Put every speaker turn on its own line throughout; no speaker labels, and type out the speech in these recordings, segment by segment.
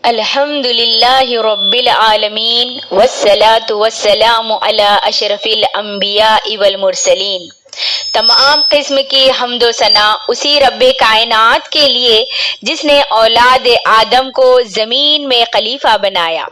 الحمدللہ رب العالمین والصلاة والسلام علی اشرف الانبیاء والمرسلین۔ تمام قسم کی حمد و ثنا اسی رب کائنات کے لیے جس نے اولاد آدم کو زمین میں خلیفہ بنایا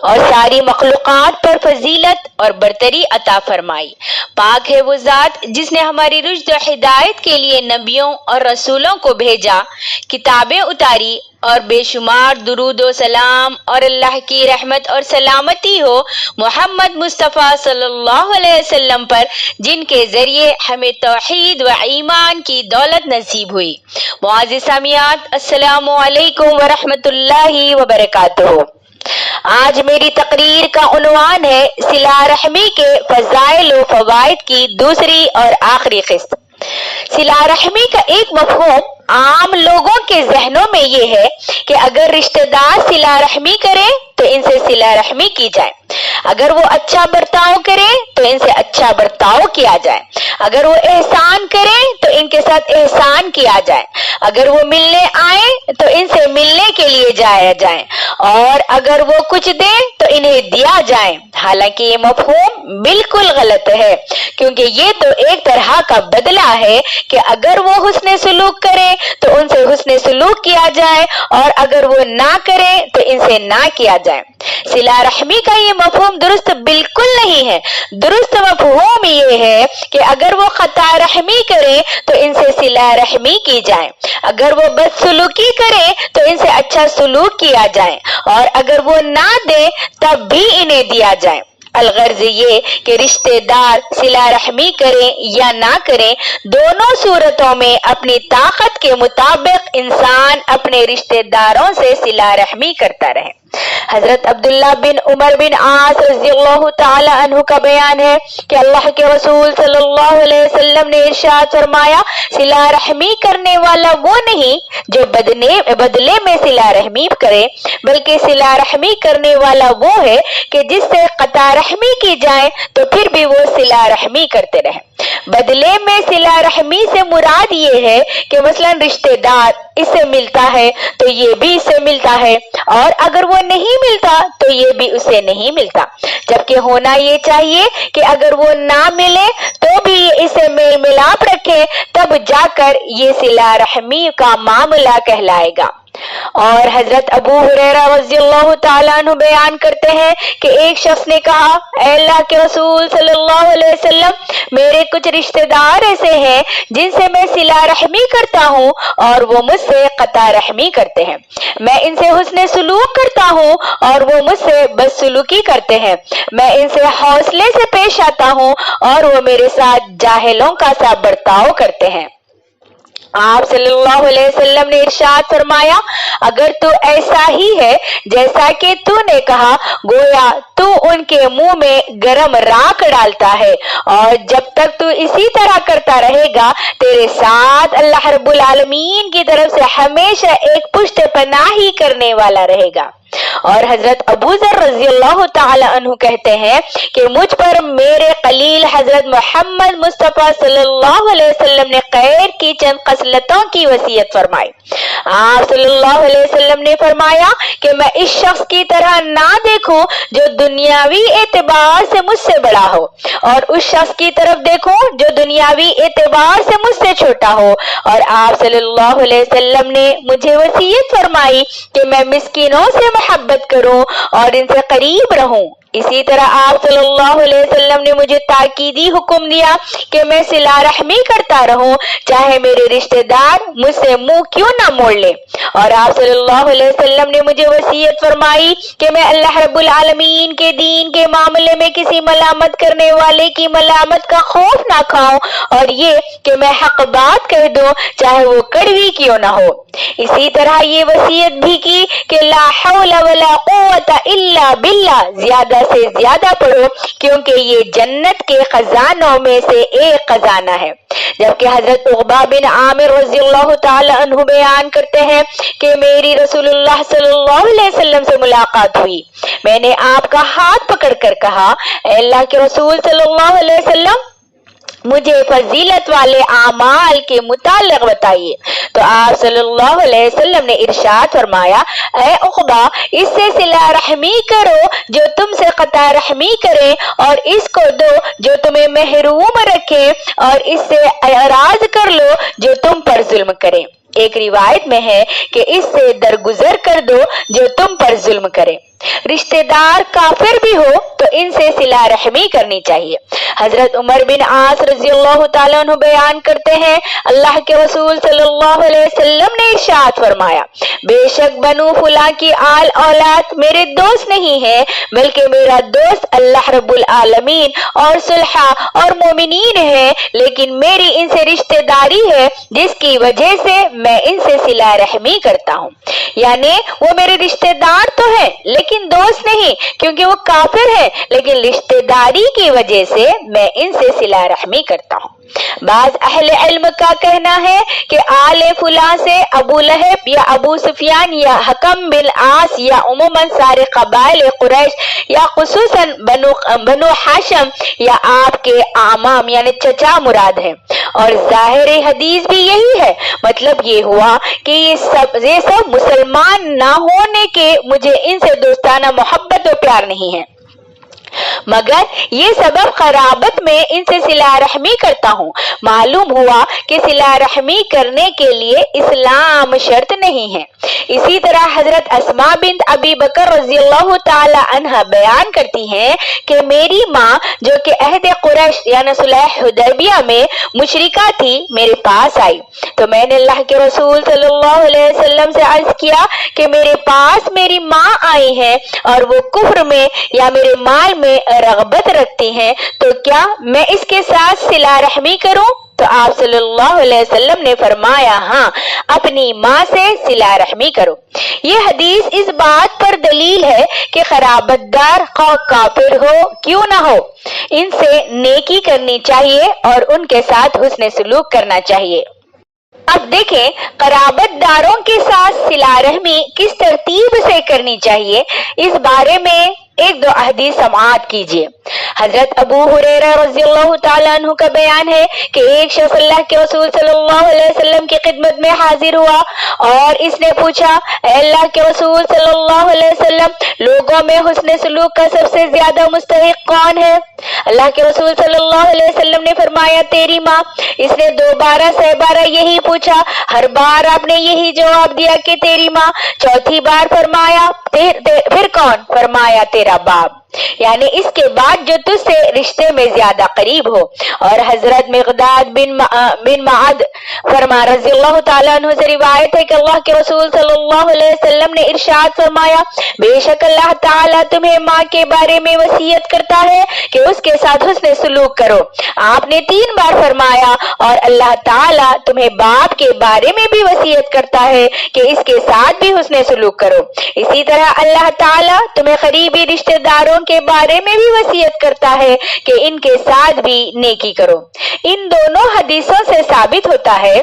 اور ساری مخلوقات پر فضیلت اور برتری عطا فرمائی۔ پاک ہے وہ ذات جس نے ہماری رشد و ہدایت کے لیے نبیوں اور رسولوں کو بھیجا، کتابیں اتاری اور بے شمار درود و سلام اور اللہ کی رحمت اور سلامتی ہو محمد مصطفیٰ صلی اللہ علیہ وسلم پر، جن کے ذریعے ہمیں توحید و ایمان کی دولت نصیب ہوئی۔ معزز سامعات، السلام علیکم ورحمۃ اللہ وبرکاتہ۔ آج میری تقریر کا عنوان ہے صلہ رحمی کے فضائل و فوائد کی دوسری اور آخری قسط۔ صلہ رحمی کا ایک مفہوم عام لوگوں کے ذہنوں میں یہ ہے کہ اگر رشتہ دار صلہ رحمی کرے تو ان سے صلہ رحمی کی جائے، اگر وہ اچھا برتاؤ کرے تو ان سے اچھا برتاؤ کیا جائے، اگر وہ احسان کرے تو ان کے ساتھ احسان کیا جائے، اگر وہ ملنے آئے تو ان سے ملنے کے لیے جایا جائے، اور اگر وہ کچھ دے تو انہیں دیا جائے۔ حالانکہ یہ مفہوم بالکل غلط ہے، کیونکہ یہ تو ایک طرح کا بدلہ ہے کہ اگر وہ حسن سلوک کرے تو ان سے حسن سلوک کیا جائے، اور اگر وہ نہ کرے تو ان سے نہ کیا جائے۔ صلہ رحمی کا یہ مفہوم درست بالکل نہیں ہے۔ درست مفہوم یہ ہے کہ اگر وہ خطا رحمی کرے تو ان سے صلہ رحمی کی جائے، اگر وہ بد سلوکی کرے تو ان سے اچھا سلوک کیا جائے، اور اگر وہ نہ دے تب بھی انہیں دیا جائے۔ الغرض یہ کہ رشتہ دار صلہ رحمی کریں یا نہ کریں، دونوں صورتوں میں اپنی طاقت کے مطابق انسان اپنے رشتہ داروں سے صلہ رحمی کرتا رہے۔ حضرت عبداللہ بن عمر بن عاص رضی اللہ تعالی عنہ کا بیان ہے کہ اللہ کے رسول صلی اللہ علیہ وسلم نے ارشاد فرمایا، صلہ رحمی کرنے والا وہ نہیں جو بدلے میں صلہ رحمی کرے، بلکہ صلہ رحمی کرنے والا وہ ہے کہ جس سے قطع رحمی کی جائے تو پھر بھی وہ صلہ رحمی کرتے رہے۔ بدلے میں صلہ رحمی سے مراد یہ ہے کہ مثلا رشتہ دار اس سے ملتا ہے تو یہ بھی اس سے ملتا ہے، اور اگر وہ نہیں ملتا تو یہ بھی اسے نہیں ملتا، جبکہ ہونا یہ چاہیے کہ اگر وہ نہ ملے تو بھی اسے میل ملاپ رکھے، تب جا کر یہ صلہ رحمی کا معاملہ کہلائے گا۔ اور حضرت ابو ہریرہ رضی اللہ تعالیٰ عنہ بیان کرتے ہیں کہ ایک شخص نے کہا، اے اللہ کے رسول صلی اللہ علیہ وسلم، میرے کچھ رشتہ دار ایسے ہیں جن سے میں صلہ رحمی کرتا ہوں اور وہ مجھ سے قطع رحمی کرتے ہیں، میں ان سے حسن سلوک کرتا ہوں اور وہ مجھ سے بد سلوکی کرتے ہیں، میں ان سے حوصلے سے پیش آتا ہوں اور وہ میرے ساتھ جاہلوں کا سا برتاؤ کرتے ہیں۔ آپ صلی اللہ علیہ وسلم نے ارشاد فرمایا، اگر تو ایسا ہی ہے جیسا کہ تو نے کہا، گویا تو ان کے منہ میں گرم راکھ ڈالتا ہے، اور جب تک تو اسی طرح کرتا رہے گا تیرے ساتھ اللہ رب العالمین کی طرف سے ہمیشہ ایک پشت پناہی کرنے والا رہے گا۔ اور حضرت ابو ذر رضی اللہ تعالی عنہ کہتے ہیں کہ مجھ پر میرے خلیل حضرت محمد مصطفیٰ صلی اللہ علیہ وسلم نے خیر کی چند خصلتوں کی وصیت فرمائی۔ آپ صلی اللہ علیہ وسلم نے فرمایا کہ میں اس شخص کی طرح نہ دیکھوں جو دنیاوی اعتبار سے مجھ سے بڑا ہو، اور اس شخص کی طرف دیکھوں جو دنیاوی اعتبار سے مجھ سے چھوٹا ہو۔ اور آپ صلی اللہ علیہ وسلم نے مجھے وصیت فرمائی کہ میں مسکینوں سے محبت کروں اور ان سے قریب رہوں۔ اسی طرح آپ صلی اللہ علیہ وسلم نے مجھے تاکیدی حکم دیا کہ میں صلہ رحمی کرتا رہوں، چاہے میرے رشتہ دار مجھ سے منہ کیوں نہ موڑ لے۔ اور آپ صلی اللہ علیہ وسلم نے مجھے وصیت فرمائی کہ میں اللہ رب العالمین کے دین کے معاملے میں کسی ملامت کرنے والے کی ملامت کا خوف نہ کھاؤں، اور یہ کہ میں حق بات کہہ دوں چاہے وہ کڑوی کیوں نہ ہو۔ اسی طرح یہ وصیت بھی کی کہ لا حول ولا قوت الا باللہ زیادہ سے زیادہ پڑھو، کیونکہ یہ جنت کے خزانوں میں سے ایک خزانہ ہے۔ جبکہ حضرت عقبہ بن عامر رضی اللہ تعالی عنہ بیان کرتے ہیں کہ میری رسول اللہ صلی اللہ علیہ وسلم سے ملاقات ہوئی، میں نے آپ کا ہاتھ پکڑ کر کہا، اے اللہ کے رسول صلی اللہ علیہ وسلم، مجھے فضیلت والے اعمال کے متعلق بتائیے۔ تو آپ صلی اللہ علیہ وسلم نے ارشاد فرمایا، اے عقبہ، اس سے صلہ رحمی کرو جو تم سے قطع رحمی کرے، اور اس کو دو جو تمہیں محروم رکھے، اور اس سے اعراض کر لو جو تم پر ظلم کرے۔ ایک روایت میں ہے کہ اس سے درگزر کر دو جو تم پر ظلم کرے۔ رشتہ دار کافر بھی ہو تو ان سے صلہ رحمی کرنی چاہیے۔ حضرت عمر بن عاص رضی اللہ تعالیٰ عنہ بیان کرتے ہیں، اللہ کے رسول صلی اللہ علیہ وسلم نے ارشاد فرمایا، بے شک بنو فلاں کی آل اولاد میرے دوست نہیں ہے، بلکہ میرا دوست اللہ رب العالمین اور صلحہ اور مومنین ہے، لیکن میری ان سے رشتہ داری ہے جس کی وجہ سے میں ان سے صلہ رحمی کرتا ہوں۔ یعنی وہ میرے رشتہ دار تو ہیں لیکن دوست نہیں، کیونکہ وہ کافر ہے، لیکن رشتہ داری کی وجہ سے میں ان سے صلہ رحمی کرتا ہوں۔ بعض اہل علم کا کہنا ہے کہ آل فلاں سے ابو لہب یا ابو سفیان یا حکم بن عاص یا عموماً سارے قبائل قریش یا خصوصاً بنو ہاشم یا آپ کے اعمام یعنی چچا مراد ہیں، اور ظاہر حدیث بھی یہی ہے۔ مطلب یہ ہوا کہ یہ سب مسلمان نہ ہونے کے مجھے ان سے دوستانہ محبت و پیار نہیں ہے، مگر یہ سبب قرابت میں ان سے صلہ رحمی کرتا ہوں۔ معلوم ہوا کہ صلہ رحمی کرنے کے لیے اسلام شرط نہیں ہے۔ اسی طرح حضرت اسماء بنت ابی بکر رضی اللہ تعالی عنہ بیان کرتی ہیں کہ میری ماں جو کہ عہد قریش یعنی صلح حدیبیہ میں مشرکہ تھی میرے پاس آئی، تو میں نے اللہ کے رسول صلی اللہ علیہ وسلم سے عرض کیا کہ میرے پاس میری ماں آئی ہے اور وہ کفر میں یا میرے مال میں رغبت رکھتی ہیں، تو کیا میں اس کے ساتھ صلہ رحمی کروں؟ تو آپ صلی اللہ علیہ وسلم نے فرمایا، ہاں، اپنی ماں سے صلہ رحمی کرو۔ یہ حدیث اس بات پر دلیل ہے کہ قرابت دار خواہ کافر ہو کیوں نہ ہو، ان سے نیکی کرنی چاہیے اور ان کے ساتھ حسن سلوک کرنا چاہیے۔ اب دیکھیں قرابت داروں کے ساتھ صلہ رحمی کس ترتیب سے کرنی چاہیے، اس بارے میں ایک دو احادیث سماعت کیجیے۔ حضرت ابو ہریرہ رضی اللہ تعالیٰ عنہ کا بیان ہے کہ ایک شخص اللہ کے رسول صلی اللہ علیہ وسلم کی خدمت میں حاضر ہوا اور اس نے پوچھا، اے اللہ کے رسول صلی اللہ علیہ وسلم، لوگوں میں حسن سلوک کا سب سے زیادہ مستحق کون ہے؟ اللہ کے رسول صلی اللہ علیہ وسلم نے فرمایا، تیری ماں۔ اس نے دوبارہ سہ یہی پوچھا، ہر بار آپ نے یہی جواب دیا کہ تیری ماں۔ چوتھی بار فرمایا، پھر کون؟ فرمایا تیرا باپ، یعنی اس کے بعد جو تجھ سے رشتے میں زیادہ قریب ہو۔ اور حضرت مقداد بن معد فرما رضی اللہ تعالیٰ عنہ سے روایت ہے کہ اللہ کے رسول صلی اللہ علیہ وسلم نے ارشاد فرمایا، بے شک اللہ تعالیٰ تمہیں ماں کے بارے میں وصیت کرتا ہے کہ اس کے ساتھ حسن سلوک کرو۔ آپ نے 3 بار فرمایا، اور اللہ تعالیٰ تمہیں باپ کے بارے میں بھی وصیت کرتا ہے کہ اس کے ساتھ بھی حسن سلوک کرو۔ اسی طرح اللہ تعالیٰ تمہیں قریبی رشتہ داروں کے بارے میں بھی وصیت کرتا ہے کہ ان کے ساتھ بھی نیکی کرو۔ ان دونوں حدیثوں سے ثابت ہوتا ہے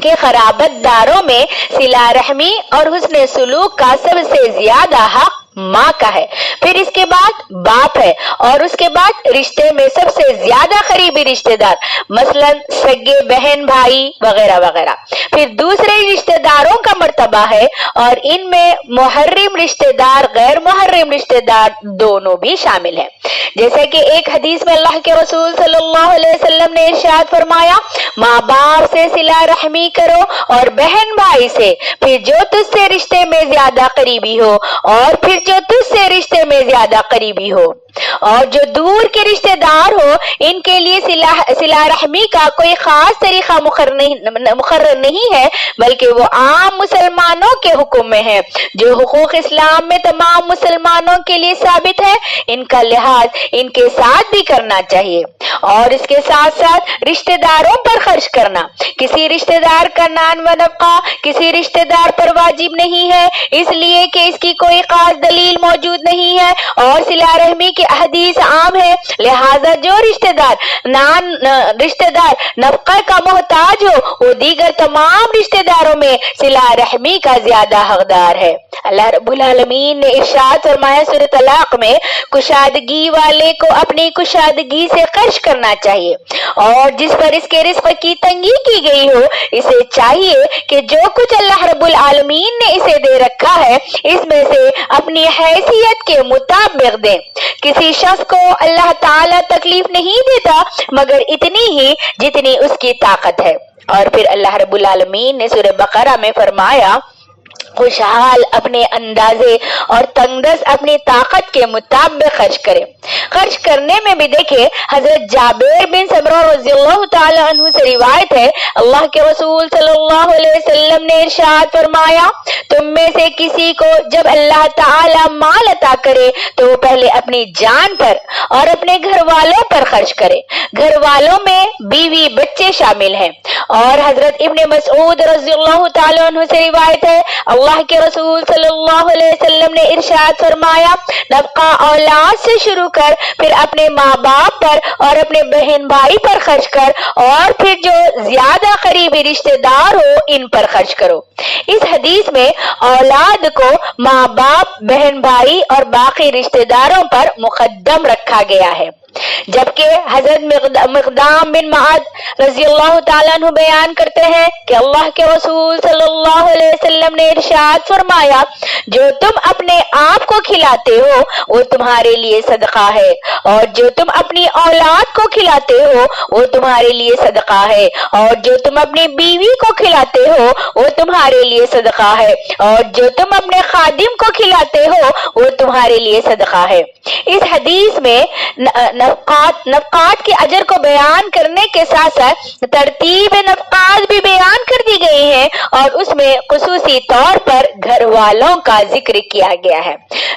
کہ قرابت داروں میں صلہ رحمی اور حسن سلوک کا سب سے زیادہ حق ماں کا ہے، پھر اس کے بعد باپ ہے، اور اس کے بعد رشتے میں سب سے زیادہ قریبی رشتے دار مثلا سگے بہن بھائی وغیرہ وغیرہ، پھر دوسرے رشتے داروں کا مرتبہ ہے، اور ان میں محرم رشتے دار غیر محرم رشتے دار دونوں بھی شامل ہیں۔ جیسا کہ ایک حدیث میں اللہ کے رسول صلی اللہ علیہ وسلم نے ارشاد فرمایا، ماں باپ سے صلہ رحمی کرو اور بہن بھائی سے، پھر جو تجھ سے رشتے میں زیادہ قریبی ہو، اور پھر جو تجھ سے رشتے میں زیادہ قریبی ہو، اور جو دور کے رشتے دار ہو ان کے لیے صلہ رحمی کا کوئی خاص طریقہ مقرر نہیں ہے، بلکہ وہ عام مسلمانوں کے حکم میں ہے۔ جو حقوق اسلام میں تمام مسلمانوں کے لیے ثابت ہے، ان کا لحاظ ان کے ساتھ بھی کرنا چاہیے، اور اس کے ساتھ ساتھ رشتے داروں پر خرچ کرنا۔ کسی رشتے دار کا نان و نفقہ کسی رشتے دار پر واجب نہیں ہے، اس لیے کہ اس کی کوئی خاص دلیل موجود نہیں ہے اور صلہ رحمی کی احادیث عام ہے، لہذا جو رشتہ دار نفقہ کا محتاج ہو وہ دیگر تمام رشتہ داروں میں صلہ رحمی کا زیادہ حقدار ہے۔ اللہ رب العالمین نے ارشاد فرمایا سورۃ طلاق میں، کشادگی والے کو اپنی کشادگی سے خرچ کرنا چاہیے، اور جس پر اس کے رزق کی تنگی کی گئی ہو اسے چاہیے کہ جو کچھ اللہ رب العالمین نے اسے دے رکھا ہے اس میں سے اپنی حیثیت کے مطابق دیں۔ کسی شخص کو اللہ تعالیٰ تکلیف نہیں دیتا مگر اتنی ہی جتنی اس کی طاقت ہے۔ اور پھر اللہ رب العالمین نے سورہ بقرہ میں فرمایا، خوشحال اپنے اندازے اور تنگدست اپنی طاقت کے مطابق خرچ کرے۔ خرچ کرنے میں بھی دیکھیں، حضرت جابر بن سمرہ رضی اللہ تعالی عنہ سے روایت ہے، اللہ کے رسول صلی اللہ علیہ وسلم نے ارشاد فرمایا، تم میں سے کسی کو جب اللہ تعالی مال عطا کرے تو وہ پہلے اپنی جان پر اور اپنے گھر والوں پر خرچ کرے۔ گھر والوں میں بیوی بچے شامل ہیں۔ اور حضرت ابن مسعود رضی اللہ تعالی عنہ سے روایت ہے، اللہ کے رسول صلی اللہ علیہ وسلم نے ارشاد فرمایا، نفقہ اولاد سے شروع کر پھر اپنے ماں باپ پر اور اپنے بہن بھائی پر خرچ کر، اور پھر جو زیادہ قریبی رشتہ دار ہو ان پر خرچ کرو۔ اس حدیث میں اولاد کو ماں باپ، بہن بھائی اور باقی رشتہ داروں پر مقدم رکھا گیا ہے، جبکہ حضرت مقدام بن معد رضی اللہ تعالیٰ عنہ بیان کرتے ہیں کہ اللہ کے رسول صلی اللہ علیہ وسلم نے ارشاد فرمایا، جو تم اپنے آپ کو کھلاتے ہو وہ تمہارے لیے صدقہ ہے، اور جو تم اپنی اولاد کو کھلاتے ہو وہ تمہارے لیے صدقہ ہے، اور جو تم اپنی بیوی کو کھلاتے ہو وہ تمہارے لیے صدقہ ہے، اور جو تم اپنے خادم کو کھلاتے ہو وہ تمہارے لیے صدقہ ہے۔ اس حدیث میں نفقات کے اجر کو بیان کرنے کے ساتھ ساتھ ترتیب نفقات بھی بیان کر دی گئی ہے، اور اس میں خصوصی طور پر گھر والوں کا ذکر کیا گیا ہے۔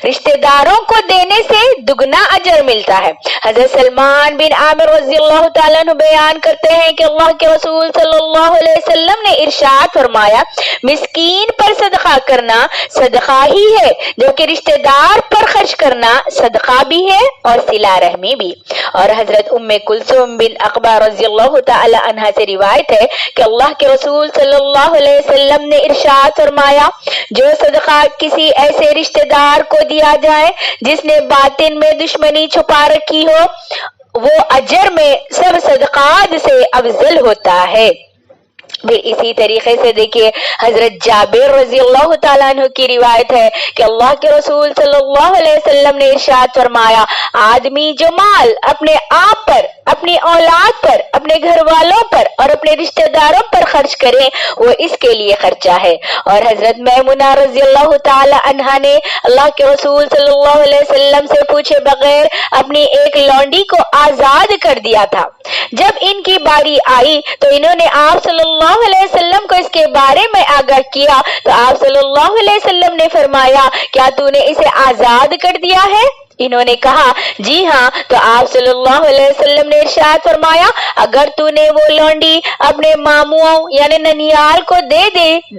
رشتہ داروں کو دینے سے دگنا اجر ملتا ہے۔ حضرت سلمان بن عامر رضی اللہ تعالیٰ عنہ بیان کرتے ہیں کہ اللہ کے رسول صلی اللہ علیہ وسلم نے ارشاد فرمایا، مسکین پر صدقہ کرنا صدقہ ہی ہے، جو کہ رشتہ دار پر خرچ کرنا صدقہ بھی ہے اور صلہ رحمی بھی۔ اور حضرت ام کلثوم بن عقبہ رضی اللہ تعالی عنہا سے روایت ہے کہ اللہ کے رسول صلی اللہ علیہ وسلم نے ارشاد فرمایا، جو صدقہ کسی ایسے رشتہ دار کو دیا جائے جس نے باطن میں دشمنی چھپا رکھی ہو وہ اجر میں سب صدقات سے افضل ہوتا ہے۔ پھر اسی طریقے سے دیکھیے حضرت جابر رضی اللہ تعالیٰ عنہ کی روایت ہے کہ اللہ کے رسول صلی اللہ علیہ وسلم نے ارشاد فرمایا، آدمی جو مال اپنے آپ پر، اپنی اولاد پر، اپنے گھر والوں پر اور اپنے رشتہ داروں پر خرچ کرے وہ اس کے لیے خرچہ ہے۔ اور حضرت میمونہ رضی اللہ تعالی عنہا نے اللہ کے رسول صلی اللہ علیہ وسلم سے پوچھے بغیر اپنی ایک لونڈی کو آزاد کر دیا تھا۔ جب ان کی باری آئی تو انہوں نے آپ صلی اللہ علیہ وسلم کو اس کے بارے میں آگاہ کیا، تو آپ صلی اللہ علیہ وسلم نے فرمایا، کیا تو نے اسے آزاد کر دیا ہے؟ انہوں نے کہا جی ہاں، تو آپ صلی اللہ علیہ وسلم نے ارشاد فرمایا، اگر تو نے وہ لونڈی اپنے ماموں یعنی ننیال کو دے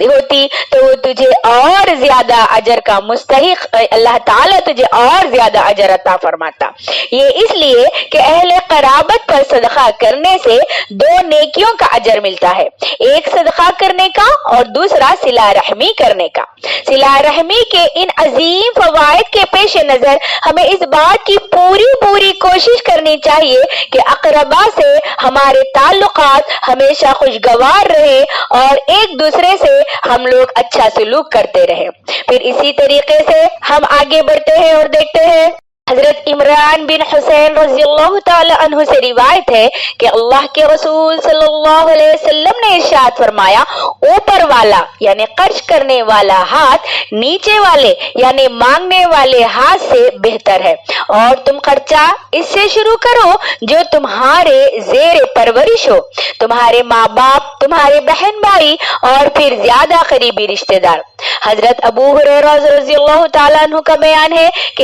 ہوتی تو وہ تجھے اور زیادہ اجر کا مستحق، اللہ تعالیٰ تجھے اور زیادہ اجر عطا فرماتا۔ یہ اس لیے کہ اہل قرابت پر صدقہ کرنے سے دو نیکیوں کا اجر ملتا ہے، ایک صدقہ کرنے کا اور دوسرا صلہ رحمی کرنے کا۔ صلہ رحمی کے ان عظیم فوائد کے پیش نظر ہمیں اس بات کی پوری کوشش کرنی چاہیے کہ اقربا سے ہمارے تعلقات ہمیشہ خوشگوار رہے اور ایک دوسرے سے ہم لوگ اچھا سلوک کرتے رہے۔ پھر اسی طریقے سے ہم آگے بڑھتے ہیں اور دیکھتے ہیں حضرت عمران بن حسین رضی اللہ تعالی عنہ سے روایت ہے کہ اللہ کے رسول صلی اللہ علیہ وسلم نے ارشاد فرمایا، اوپر والا یعنی خرچ کرنے والا ہاتھ نیچے والے یعنی مانگنے والے ہاتھ سے بہتر ہے، اور تم خرچہ اس سے شروع کرو جو تمہارے زیر پرورش ہو، تمہارے ماں باپ، تمہارے بہن بھائی اور پھر زیادہ قریبی رشتہ دار۔ حضرت ابو ہریرہ رضی اللہ تعالیٰ عنہ کا بیان ہے کہ